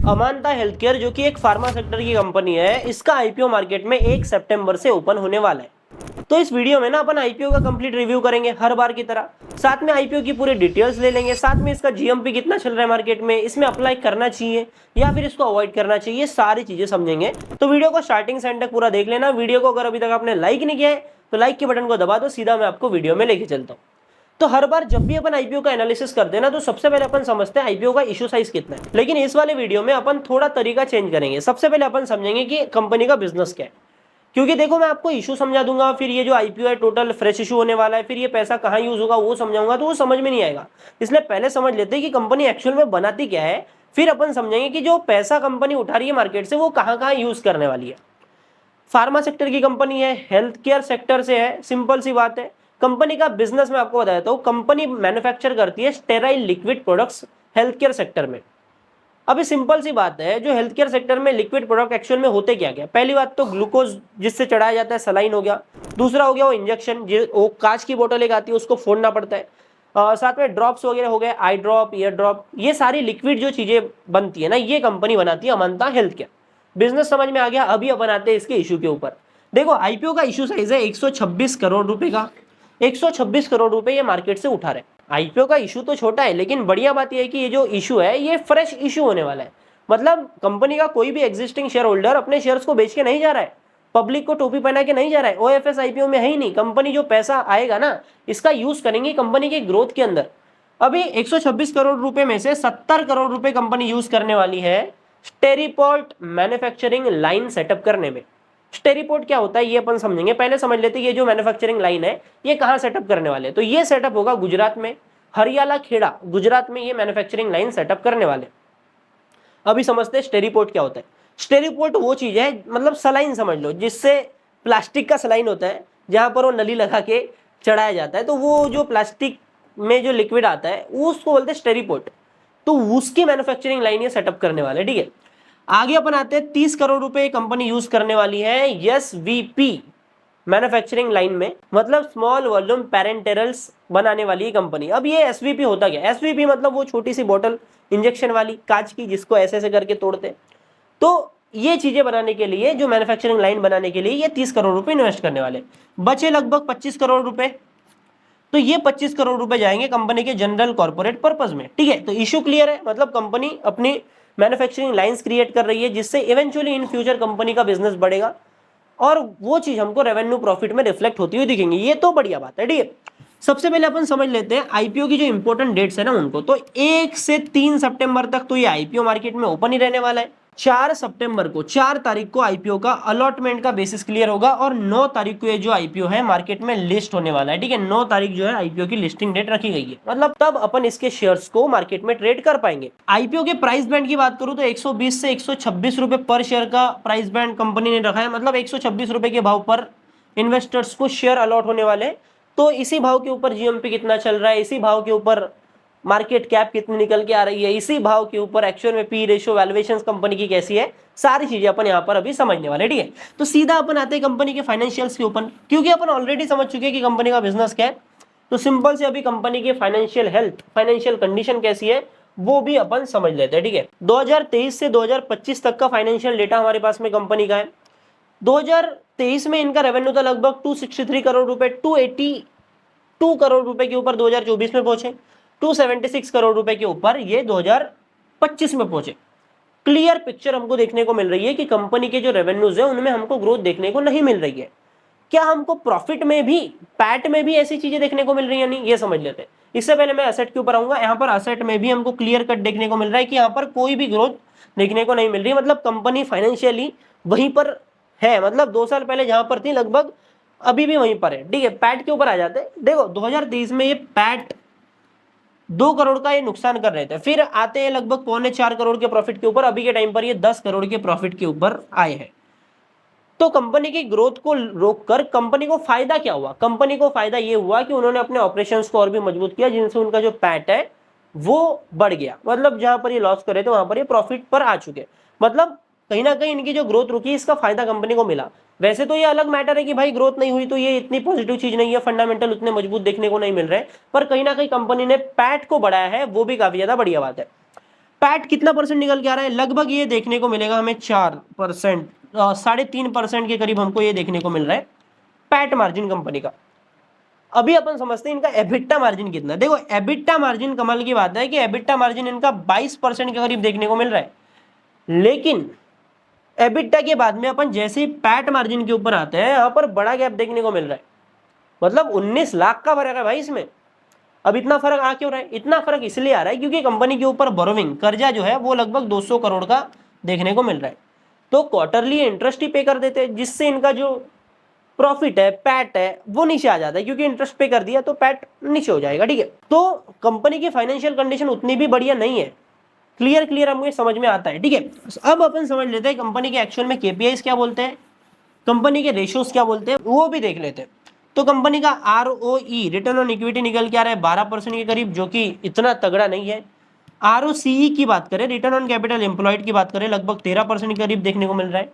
अमांता health care जो कि एक फार्मा सेक्टर की कंपनी है, इसका आईपीओ मार्केट में 1 सितंबर से ओपन होने वाला है। तो इस वीडियो में ना अपन आईपीओ का कंप्लीट रिव्यू करेंगे हर बार की तरह, साथ में आईपीओ की पूरी डिटेल्स ले लेंगे, साथ में इसका जीएमपी कितना चल रहा है मार्केट में, इसमें अप्लाई करना चाहिए या फिर इसको अवॉइड करना चाहिए, सारी चीजें समझेंगे। तो वीडियो को स्टार्टिंग से एंड तक पूरा देख लेना। वीडियो को अगर अभी तक आपने लाइक नहीं किया है तो लाइक के बटन को दबा दो, सीधा मैं आपको वीडियो में लेके चलता हूँ। तो हर बार जब भी अपन आईपीओ का एनालिसिस करते हैं ना, तो सबसे पहले अपन समझते हैं आईपीओ का इशू साइज कितना है। लेकिन इस वाले वीडियो में अपन थोड़ा तरीका चेंज करेंगे। सबसे पहले अपन समझेंगे कि कंपनी का बिजनेस क्या है, क्योंकि देखो मैं आपको इशू समझा दूंगा, फिर ये जो आईपीओ है टोटल फ्रेश इशू होने वाला है, फिर ये पैसा कहाँ यूज होगा वो समझाऊंगा, तो वो समझ में नहीं आएगा। इसलिए पहले समझ लेते हैं कि कंपनी एक्चुअल में बनाती क्या है, फिर अपन समझेंगे कि जो पैसा कंपनी उठा रही है मार्केट से वो कहाँ कहाँ यूज करने वाली है। फार्मा सेक्टर की कंपनी है, हेल्थ केयर सेक्टर से है, सिंपल सी बात है। कंपनी का बिजनेस मैं आपको बता देता हूँ, कंपनी मैन्युफैक्चर करती है sterile liquid products health care sector में। अभी सिंपल सी बात है, जो हेल्थ केयर सेक्टर में लिक्विड प्रोडक्ट एक्चुअल में होते क्या क्या। पहली बात तो ग्लूकोज जिससे चढ़ाया जाता है, सलाइन हो गया। दूसरा हो गया वो इंजेक्शन, वो कांच की बोतल एक आती है उसको फोड़ना पड़ता है। साथ में ड्रॉप्स वगैरह हो गए, आई ड्रॉप, ईयर ड्रॉप, ये सारी लिक्विड जो चीजें बनती है ना, ये कंपनी बनाती है अमांता हेल्थ केयर। बिजनेस समझ में आ गया। अभी अपन आते हैं इसके इशू के ऊपर। देखो आईपीओ का इशू साइज है 126 करोड़ रुपए का। 126 करोड़ रुपए ये मार्केट से उठा रहे। आईपीओ का इशू तो छोटा है, लेकिन बढ़िया बात यह है कि ये जो इशू है ये फ्रेश इशू होने वाला है। मतलब कंपनी का कोई भी एग्जिस्टिंग शेयर होल्डर अपने शेयर्स को बेच के नहीं जा रहा है, पब्लिक को टोपी पहना के नहीं जा रहा है। ओएफएस आईपीओ में है ही नहीं। कंपनी जो पैसा आएगा ना, इसका यूज करेंगे कंपनी के ग्रोथ के अंदर। अभी 126 करोड़ रुपए में से 70 करोड़ रुपए कंपनी यूज करने वाली है स्टेरीपोर्ट मैन्युफैक्चरिंग लाइन सेटअप करने में। स्टेरीपोर्ट क्या होता है ये अपन समझेंगे। पहले समझ लेते हैं ये जो मैन्युफैक्चरिंग लाइन है ये कहां सेटअप करने वाले। तो ये सेटअप होगा गुजरात में, हरियाला खेड़ा गुजरात में ये मैन्युफैक्चरिंग लाइन सेटअप करने वाले। अभी समझते हैं स्टेरीपोर्ट क्या होता है। स्टेरीपोर्ट वो चीज है, मतलब सलाइन समझ लो, जिससे प्लास्टिक का सलाइन होता है, जहां पर वो नली लगा के चढ़ाया जाता है। तो वो जो प्लास्टिक में जो लिक्विड आता है उसको बोलते हैं स्टेरीपोर्ट। तो उसकी मैन्युफैक्चरिंग लाइन ये सेटअप करने वाले, ठीक है। आगे अपन आते हैं 30 करोड़ रुपए कंपनी यूज करने वाली है एसवीपी मैन्युफैक्चरिंग लाइन में, मतलब स्मॉल वॉल्यूम पेरेंटेरल्स बनाने वाली है कंपनी। अब ये एसवीपी होता क्या है? एसवीपी मतलब वो छोटी सी बोतल इंजेक्शन वाली कांच की, जिसको ऐसे ऐसे करके तोड़ते। तो ये चीजें बनाने के लिए, जो मैन्युफैक्चरिंग लाइन बनाने के लिए ये 30 करोड़ रुपए इन्वेस्ट करने वाले। बचे लगभग 25 करोड़ रुपए। तो ये 25 करोड़ रुपए जाएंगे कंपनी के जनरल कॉर्पोरेट पर्पस में, ठीक है। तो इशू क्लियर है, मतलब कंपनी अपनी मैन्युफैक्चरिंग लाइंस क्रिएट कर रही है, जिससे इवेंचुअली इन फ्यूचर कंपनी का बिजनेस बढ़ेगा और वो चीज हमको रेवेन्यू प्रॉफिट में रिफ्लेक्ट होती हुई दिखेंगी। ये तो बढ़िया बात है, ठीक है। सबसे पहले अपन समझ लेते हैं आईपीओ की जो इंपॉर्टेंट डेट्स है ना उनको। तो 1 से 3 सितंबर तक तो ये आईपीओ मार्केट में ओपन ही रहने वाला है। 4 सितंबर को, 4 तारीख को आईपीओ का अलॉटमेंट का बेसिस क्लियर होगा और 9 तारीख को ये जो आईपीओ है मार्केट में लिस्ट होने वाला है, ठीक है। 9 तारीख जो है आईपीओ की लिस्टिंग डेट रखी गई है, मतलब तब अपन इसके शेयर्स को मार्केट में ट्रेड कर पाएंगे। आईपीओ के प्राइस बैंड की बात करूं तो 120 से 126 रुपए पर शेयर का प्राइस बैंड कंपनी ने रखा है, मतलब 126 रुपए के भाव पर इन्वेस्टर्स को शेयर अलॉट होने वाले। तो इसी भाव के ऊपर जीएमपी कितना चल रहा है, इसी भाव के ऊपर मार्केट कैप कितनी निकल के आ रही है, इसी भाव के ऊपर एक्चुअल में पी रेशियो वैल्यूएशन कंपनी की कैसी है, सारी चीजें अपन यहाँ पर अभी समझने वाले, ठीक है। तो सीधा अपन आते हैं कंपनी के फाइनेंशियल्स के ऊपर, क्योंकि अपन ऑलरेडी समझ चुके हैं कि कंपनी का बिजनेस क्या है। तो सिंपल से अभी कंपनी की फाइनेंशियल हेल्थ, फाइनेंशियल कंडीशन कैसी है वो भी अपन समझ लेते हैं, ठीक है। 2023 से 2025 तक का फाइनेंशियल डेटा हमारे पास में कंपनी का है। 2023 में इनका रेवेन्यू था लगभग 263 करोड़ रुपए, 282 करोड़ रुपए के ऊपर 2024 में पहुंचे, 276 करोड़ रुपए के ऊपर ये 2025 में पहुंचे। क्लियर पिक्चर हमको देखने को मिल रही है कि कंपनी के जो रेवेन्यूज है उनमें हमको ग्रोथ देखने को नहीं मिल रही है। क्या हमको प्रॉफिट में भी, पैट में भी ऐसी चीजें देखने को मिल रही है? नहीं, ये समझ लेते हैं। इससे पहले मैं एसेट के ऊपर आऊंगा। यहाँ पर एसेट में भी हमको क्लियर कट देखने को मिल रहा है कि यहाँ पर कोई भी ग्रोथ देखने को नहीं मिल रही, मतलब कंपनी फाइनेंशियली वहीं पर है, मतलब 2 साल पहले जहां पर थी लगभग अभी भी वहीं पर है, ठीक है। पैट के ऊपर आ जाते हैं। देखो 2023 में ये पैट 2 करोड़ का ये नुकसान कर रहे थे, फिर आते हैं लगभग 3.25 करोड़ के प्रॉफिट के ऊपर। अभी के टाइम पर ये 10 करोड़ के प्रॉफिट के ऊपर आए हैं। तो कंपनी की ग्रोथ को रोककर कंपनी को फायदा क्या हुआ? कंपनी को फायदा ये हुआ कि उन्होंने अपने ऑपरेशंस को और भी मजबूत किया, जिनसे उनका जो पैट है वो बढ़ गया, मतलब जहां पर ये लॉस करे थे वहां पर ये प्रॉफिट पर आ चुके। मतलब कहीं ना कहीं इनकी जो ग्रोथ रुकी इसका फायदा कंपनी को मिला। वैसे तो ये अलग मैटर है कि भाई ग्रोथ नहीं हुई तो ये इतनी पॉजिटिव चीज नहीं है, फंडामेंटल उतने मजबूत देखने को नहीं मिल रहे, पर कहीं ना कहीं कंपनी ने पैट को बढ़ाया है, वो भी काफी ज्यादा बढ़िया बात है। पैट कितना परसेंट निकल के आ रहा है, लगभग ये देखने को मिलेगा हमें 4%, 3.5% के करीब हमको ये देखने को मिल रहा है पैट मार्जिन कंपनी का। अभी अपन समझते हैं इनका एबिटा मार्जिन कितना है। देखो एबिटा मार्जिन कमाल की बात है कि एबिटा मार्जिन इनका 22% के करीब देखने को मिल रहा है, लेकिन एबिटा के बाद में अपन जैसे ही पैट मार्जिन के ऊपर आते हैं यहां पर बड़ा गैप देखने को मिल रहा है, मतलब 19 लाख का फर्क है भाई इसमें। अब इतना फर्क आ क्यों रहा है, इतना फर्क इसलिए आ रहा है क्योंकि कंपनी के ऊपर बोरोविंग कर्जा जो है वो लगभग 200 करोड़ का देखने को मिल रहा है, तो क्वार्टरली इंटरेस्ट ही पे कर देते हैं, जिससे इनका जो प्रॉफिट है पैट है वो नीचे आ जाता है, क्योंकि इंटरेस्ट पे कर दिया तो पैट नीचे हो जाएगा। ठीक है, तो कंपनी की फाइनेंशियल कंडीशन उतनी भी बढ़िया नहीं है, क्लियर हमें समझ में आता है। ठीक है, अब अपन समझ लेते हैं कंपनी के एक्चुअल में केपीआईज क्या बोलते हैं, कंपनी के रेशियोज क्या बोलते हैं, वो भी देख लेते हैं। तो कंपनी का ROE रिटर्न ऑन इक्विटी निकल के आ रहा है 12% के करीब, जो कि इतना तगड़ा नहीं है। ROCE की बात करें, रिटर्न ऑन कैपिटल एम्प्लॉयड की बात करें, लगभग 13% के करीब देखने को मिल रहा है।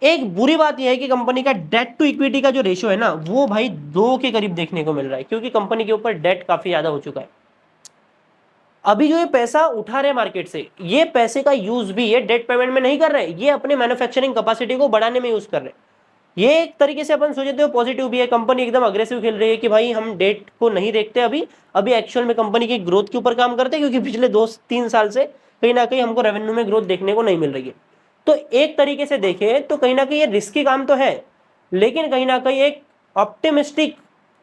एक बुरी बात यह है कि कंपनी का डेट टू इक्विटी का जो रेशियो है ना वो भाई 2 के करीब देखने को मिल रहा है, क्योंकि कंपनी के ऊपर डेट काफी ज्यादा हो चुका है। अभी जो ये पैसा उठा रहे मार्केट से, ये पैसे का यूज भी ये डेट पेमेंट में नहीं कर रहे, ये अपने मैन्युफैक्चरिंग कैपेसिटी को बढ़ाने में यूज कर रहे। ये एक तरीके से अपन सोचते हो पॉजिटिव भी है, कंपनी एकदम अग्रेसिव खेल रही है कि भाई हम डेट को नहीं देखते अभी एक्चुअल में कंपनी की ग्रोथ के ऊपर काम करते हैं, क्योंकि पिछले 2-3 साल से कहीं ना कहीं हमको रेवेन्यू में ग्रोथ देखने को नहीं मिल रही है। तो एक तरीके से देखें तो कहीं ना कहीं ये रिस्की काम तो है, लेकिन कहीं ना कहीं एक ऑप्टिमिस्टिक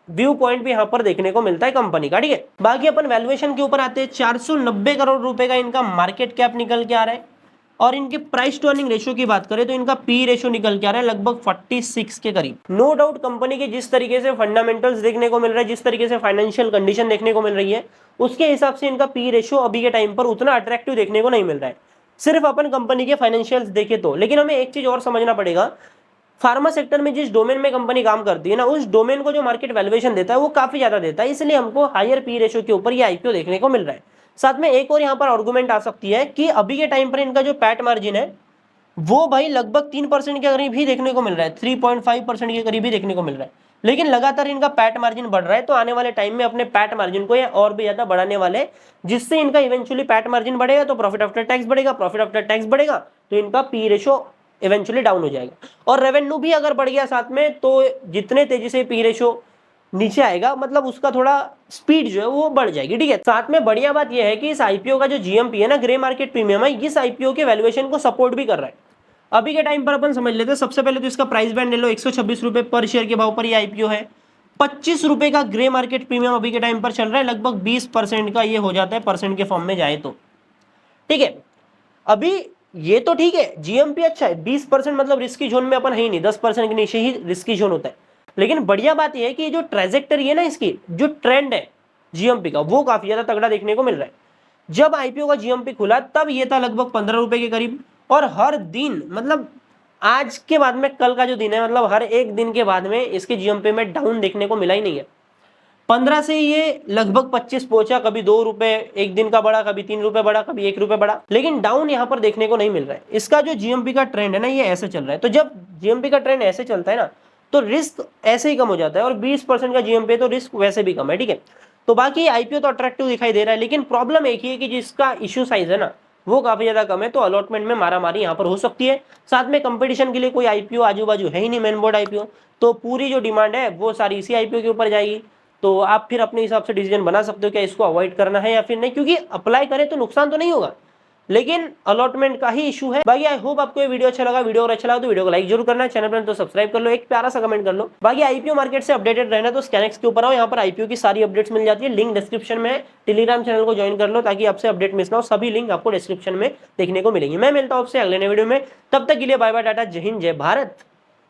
व्यू पॉइंट भी यहां पर देखने को मिलता है कंपनी का। ठीक है, बाकी अपन वैल्यूएशन के ऊपर आते हैं। 490 करोड़ रुपए का इनका मार्केट कैप निकल के आ रहा है, और इनके प्राइस टू अर्निंग रेशियो की बात करें तो इनका पी रेशियो निकल के आ रहा है लगभग 46 के करीब। नो डाउट कंपनी के जिस तरीके से फंडामेंटल्स देखने को मिल रहा है, जिस तरीके से फाइनेंशियल कंडीशन देखने को मिल रही है, उसके हिसाब से इनका पी रेशियो अभी के टाइम पर उतना अट्रैक्टिव देखने को नहीं मिल रहा है, सिर्फ अपन कंपनी के फाइनेंशियल्स देखे तो। लेकिन हमें एक चीज और समझना पड़ेगा, फार्मा सेक्टर में जिस डोमेन में कंपनी काम करती है ना, उस डोमेन को जो मार्केट वैल्यूएशन देता है वो काफी ज्यादा देता है, इसलिए हमको हायर पी रेशियो के ऊपर ये आईपीओ देखने को मिल रहा है। साथ में एक और यहाँ पर आर्गुमेंट आ सकती है कि अभी के टाइम पर इनका जो पैट मार्जिन है वो भाई लगभग 3% के करीब ही देखने को मिल रहा है, 3.5% के करीब ही देखने को मिल रहा है, लेकिन लगातार इनका पैट मार्जिन बढ़ रहा है। तो आने वाले टाइम में अपने पैट मार्जिन को ये और भी ज्यादा बढ़ाने वाले, जिससे इनका इवेंचुअली पैट मार्जिन बढ़ेगा तो प्रॉफिट आफ्टर टैक्स बढ़ेगा, प्रॉफिट आफ्टर टैक्स बढ़ेगा तो इनका पी रेशियो इवेंचुअली डाउन हो जाएगा, और रेवेन्यू भी अगर बढ़ गया साथ में तो जितने तेजी से पी रेशियो नीचे आएगा, मतलब उसका थोड़ा स्पीड जो है वो बढ़ जाएगी। ठीक है, साथ में बढ़िया बात यह है कि इस आईपीओ का जो जीएमपी है ना, ग्रे मार्केट प्रीमियम है, इस आईपीओ के वैल्यूएशन को सपोर्ट भी कर रहा है। अभी के टाइम पर अपन समझ लेते हैं, सबसे पहले तो इसका प्राइस बैंड ले लो, 126 रुपए पर शेयर के भाव पर ये आईपीओ है। 25 रुपए का ग्रे मार्केट प्रीमियम अभी के टाइम पर चल रहा है, लगभग 20% का ये हो जाता है परसेंट के फॉर्म में जाए तो। ठीक है, अभी ये तो ठीक है, जीएमपी अच्छा है, 20% मतलब रिस्की जोन में अपन है ही नहीं, 10% के नीचे ही रिस्की जोन होता है। लेकिन बढ़िया बात यह है कि जो ट्रेजेक्टरी है ना, इसकी जो ट्रेंड है जीएमपी का, वो काफी ज्यादा तगड़ा देखने को मिल रहा है। जब आईपीओ का जीएमपी खुला तब ये था लगभग 15 रुपए के करीब, और हर दिन मतलब आज के बाद में कल का जो दिन है, मतलब हर एक दिन के बाद में इसके जीएमपी में डाउन देखने को मिला ही नहीं है। 15 से ये लगभग 25 पहुंचा, कभी 2 रुपए एक दिन का बढ़ा, कभी 3 रुपए बढ़ा, कभी 1 रुपए बढ़ा, लेकिन डाउन यहाँ पर देखने को नहीं मिल रहा है। इसका जो जीएमपी का ट्रेंड है ना, ये ऐसे चल रहा है। तो जब जीएमपी का ट्रेंड ऐसे चलता है ना, तो रिस्क ऐसे ही कम हो जाता है, और 20% का जीएमपी है तो रिस्क वैसे भी कम है। ठीक है, तो बाकी आईपीओ तो अट्रैक्टिव दिखाई दे रहा है, लेकिन प्रॉब्लम एक ही है कि जिसका इश्यू साइज है ना वो काफी ज्यादा कम है, तो अलॉटमेंट में मारामारी यहाँ पर हो सकती है। साथ में कंपटीशन के लिए कोई आईपीओ आजू बाजू है ही नहीं, मेन बोर्ड आईपीओ, तो पूरी जो डिमांड है वो सारी इसी आईपीओ के ऊपर जाएगी। तो आप फिर अपने हिसाब से डिसीजन बना सकते हो क्या इसको अवॉइड करना है या फिर नहीं, क्योंकि अप्लाई करें तो नुकसान तो नहीं होगा, लेकिन अलॉटमेंट का ही इशू है। बाकी आई होप आपको ये वीडियो अच्छा लगा, वीडियो अगर अच्छा लगा तो वीडियो को लाइक जरूर करना, चैनल पर तो सब्सक्राइब कर लो, एक प्यारा सा कमेंट कर लो। बाकी आईपीओ मार्केट से अपडेटेड रहना तो स्कैनेक्स के ऊपर आओ, यहाँ पर आईपीओ की सारी अपडेट्स मिल जाती है, लिंक डिस्क्रिप्शन में है। टेलीग्राम चैनल को ज्वाइन कर लो ताकि आपसे अपडेट मिस ना हो, सभी लिंक आपको डिस्क्रिप्शन में देखने को मिलेंगे। मैं मिलता हूँ आपसे अगले नए वीडियो में, तब तक के लिए बाय बाय, टाटा, जय हिंद, जय भारत।